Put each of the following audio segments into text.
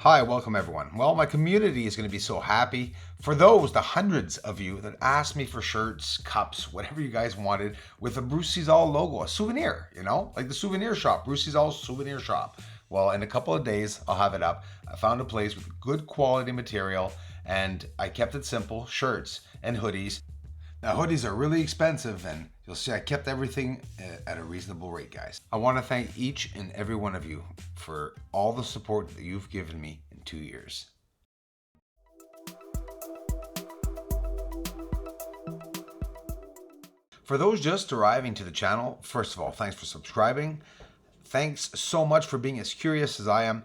Hi, welcome everyone. Well, my community is going to be so happy for those, the hundreds of you that asked me for shirts, cups, whatever you guys wanted with a Bruce All logo, a souvenir, like the souvenir shop, Bruce All souvenir shop. Well, in a couple of days, I'll have it up. I found a place with good quality material and I kept it simple, shirts and hoodies. Now, hoodies are really expensive, and you'll see I kept everything at a reasonable rate, guys. I want to thank each and every one of you for all the support that you've given me in 2 years. For those just arriving to the channel, first of all, thanks for subscribing. Thanks so much for being as curious as I am.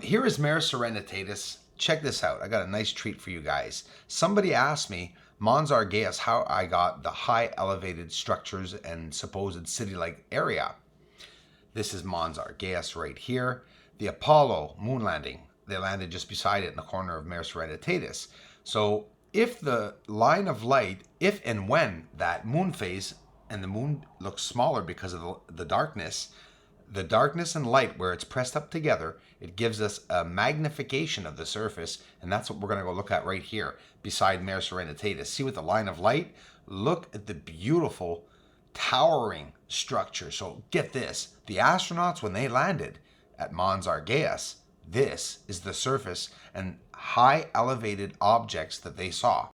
Here is Mare Serenitatis. Check this out. I got a nice treat for you guys. Somebody asked me, Mons Argaeus, how I got the high elevated structures and supposed city-like area. This is Mons Argaeus right here. The Apollo moon landing, they landed just beside it in the corner of Mare Serenitatis. So if the line of light, if and when that moon phase, and the moon looks smaller because of the darkness and light where it's pressed up together, it gives us a magnification of the surface, and that's what we're going to go look at right here beside Mare Serenitatis. See with the line of light, look at the beautiful towering structure. So get this, the astronauts, when they landed at Mons Argaeus, this is the surface and high elevated objects that they saw.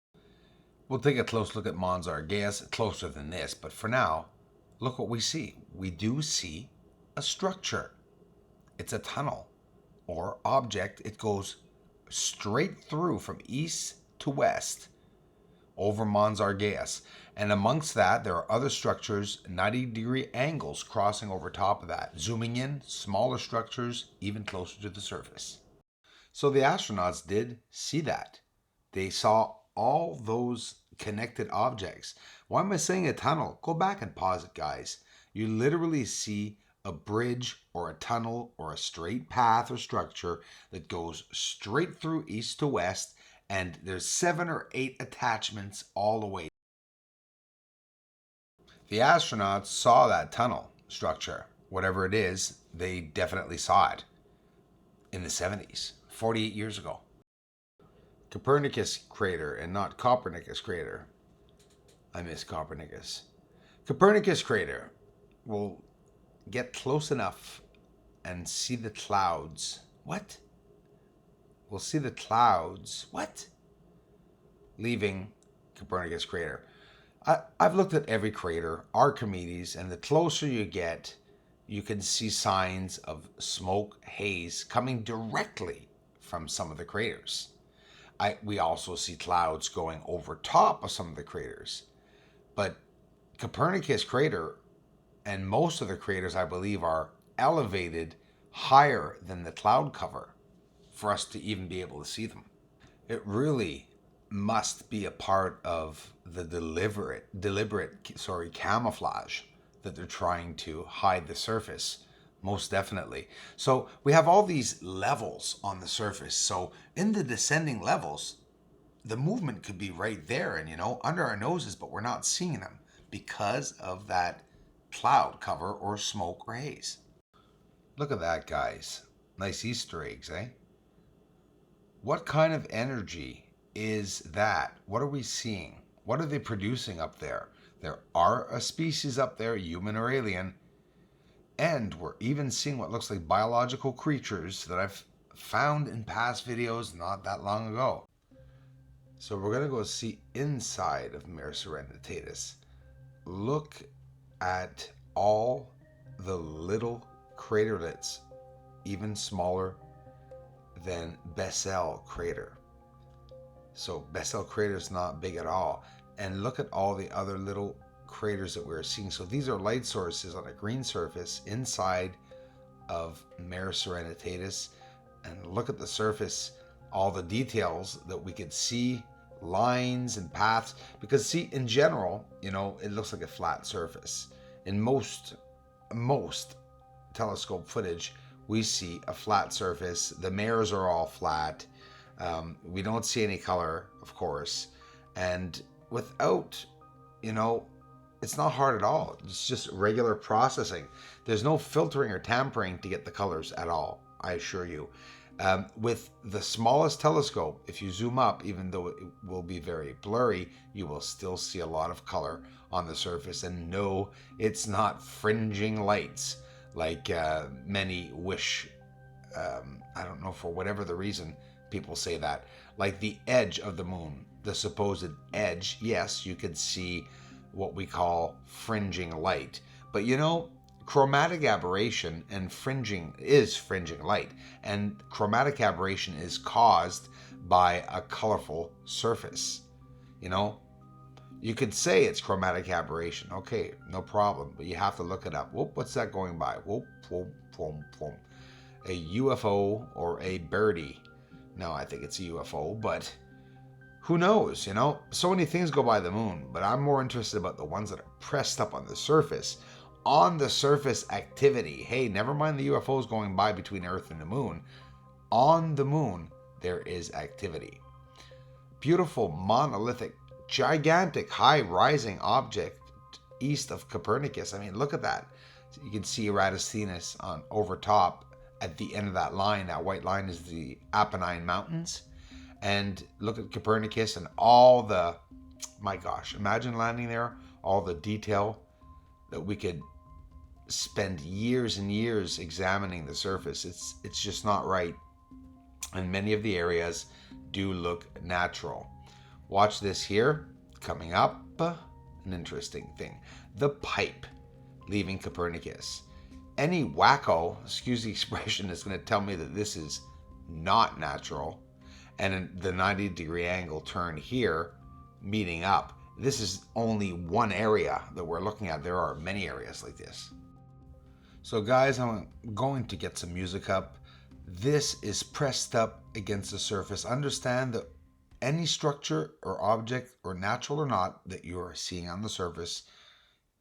We'll take a close look at Mons Argaeus, closer than this, but for now, look what we see. We do see a structure. It's a tunnel or object. It goes straight through from east to west over Mons Argaeus. And amongst that, there are other structures, 90-degree angles crossing over top of that. Zooming in, smaller structures, even closer to the surface. So the astronauts did see that. They saw all those connected objects. Why am I saying a tunnel? Go back and pause it, guys. You literally see a bridge or a tunnel or a straight path or structure that goes straight through east to west, and there's 7 or 8 attachments all the way. The astronauts saw that tunnel structure, whatever it is. They definitely saw it in the 70s, 48 years ago. Copernicus crater and not Copernicus crater. I miss Copernicus. Copernicus crater. We'll get close enough and see the clouds. What? We'll see the clouds. What? Leaving Copernicus crater. I've looked at every crater, Archimedes, and the closer you get, you can see signs of smoke, haze coming directly from some of the craters. We also see clouds going over top of some of the craters. But Copernicus crater and most of the craters, I believe, are elevated higher than the cloud cover for us to even be able to see them. It really must be a part of the deliberate camouflage that they're trying to hide the surface, most definitely. So we have all these levels on the surface. So in the descending levels, the movement could be right there and, under our noses, but we're not seeing them because of that cloud cover or smoke or haze. Look at that, guys. Nice Easter eggs, eh? What kind of energy is that? What are we seeing? What are they producing up there? There are a species up there, human or alien, and we're even seeing what looks like biological creatures that I've found in past videos not that long ago. So we're going to go see inside of Mare Serenitatis. Look at all the little craterlets, even smaller than Bessel crater. So Bessel crater is not big at all. And look at all the other little craters that we're seeing. So these are light sources on a green surface inside of Mare Serenitatis. And look at the surface, all the details that we could see, lines and paths. Because see, in general, it looks like a flat surface. In most telescope footage, we see a flat surface. The mirrors are all flat. We don't see any color, of course. And without, you know, it's not hard at all. It's just regular processing. There's no filtering or tampering to get the colors at all, I assure you. With the smallest telescope, if you zoom up, even though it will be very blurry, you will still see a lot of color on the surface. And no, it's not fringing lights like many wish. I don't know, for whatever the reason, people say that. Like the edge of the moon, the supposed edge, yes, you could see what we call fringing light. But you know, chromatic aberration and fringing light, and chromatic aberration is caused by a colorful surface. You know, you could say it's chromatic aberration, okay, no problem, but you have to look it up. Whoop, what's that going by? Whoop, whoop, whoop, whoop. A UFO or a birdie? No, I think it's a UFO, but who knows, you know? So many things go by the moon, but I'm more interested about the ones that are pressed up on the surface. On the surface activity. Hey, never mind the UFOs going by between Earth and the moon. On the moon, there is activity. Beautiful, monolithic, gigantic, high-rising object east of Copernicus. I mean, look at that. You can see Eratosthenes on over top. At the end of that line, that white line, is the Apennine Mountains. And look at Copernicus and all the, my gosh, imagine landing there, all the detail that we could spend years and years examining the surface. It's just not right. And many of the areas do look natural. Watch this here. Coming up, an interesting thing. The pipe leaving Copernicus. Any wacko, excuse the expression, is going to tell me that this is not natural. And the 90-degree angle turn here, meeting up, this is only one area that we're looking at. There are many areas like this. So guys, I'm going to get some music up. This is pressed up against the surface. Understand that any structure or object, or natural or not, that you're seeing on the surface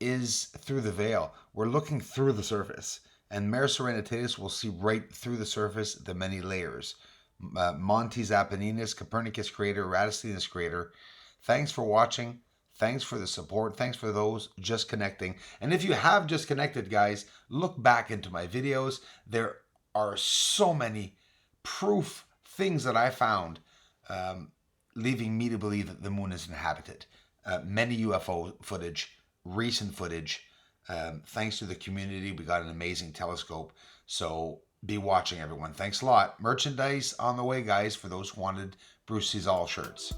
is through the veil. We're looking through the surface. And Mare Serenitatis will see right through the surface, the many layers. Montes Apenninus, Copernicus crater, Eratosthenes crater. Thanks for watching. Thanks for the support. Thanks for those just connecting. And if you have just connected, guys, look back into my videos. There are so many proof things that I found leaving me to believe that the moon is inhabited. Many UFO footage, recent footage. Thanks to the community, we got an amazing telescope. So be watching, everyone. Thanks a lot. Merchandise on the way, guys, for those who wanted Bruce Sees All shirts.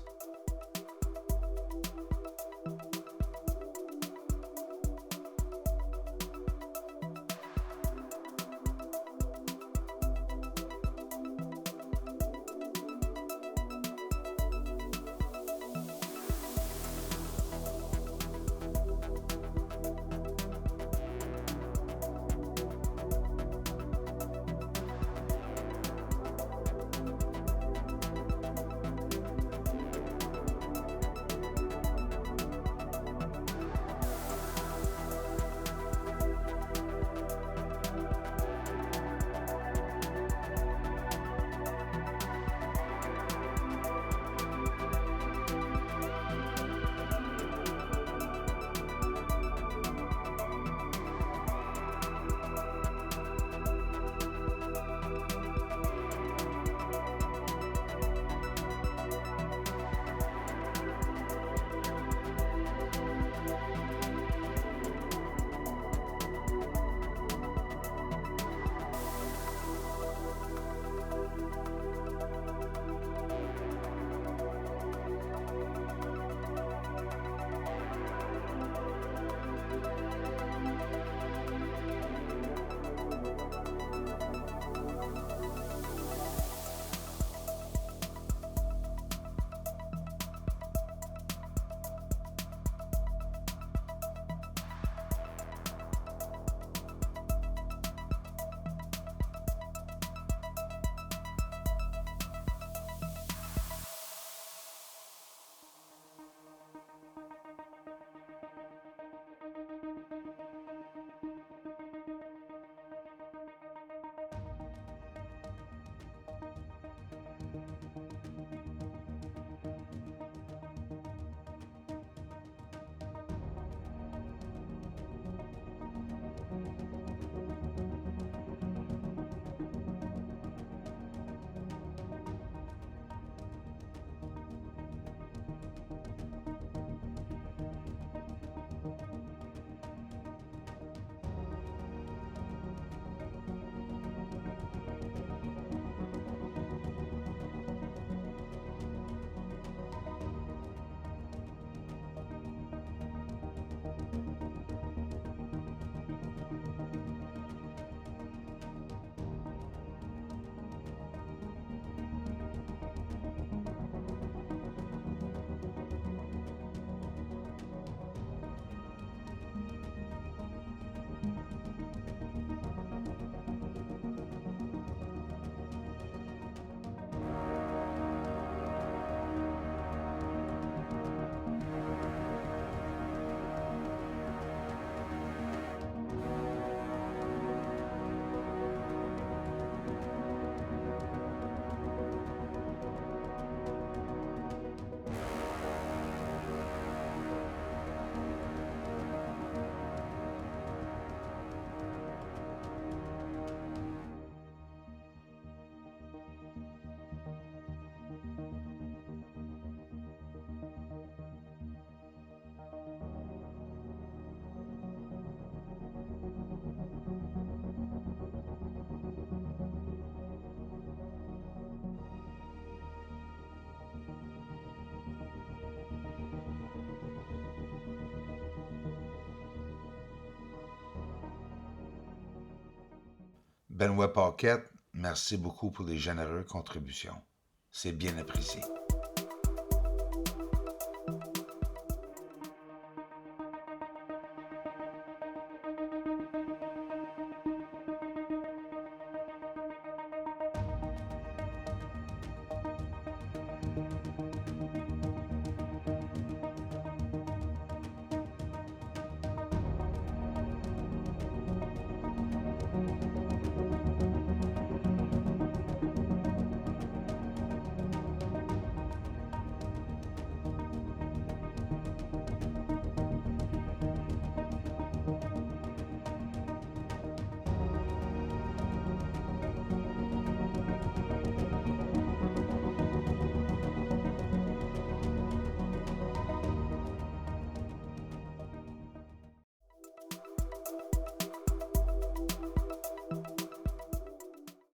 Benoît Paquette, merci beaucoup pour les généreuses contributions. C'est bien apprécié.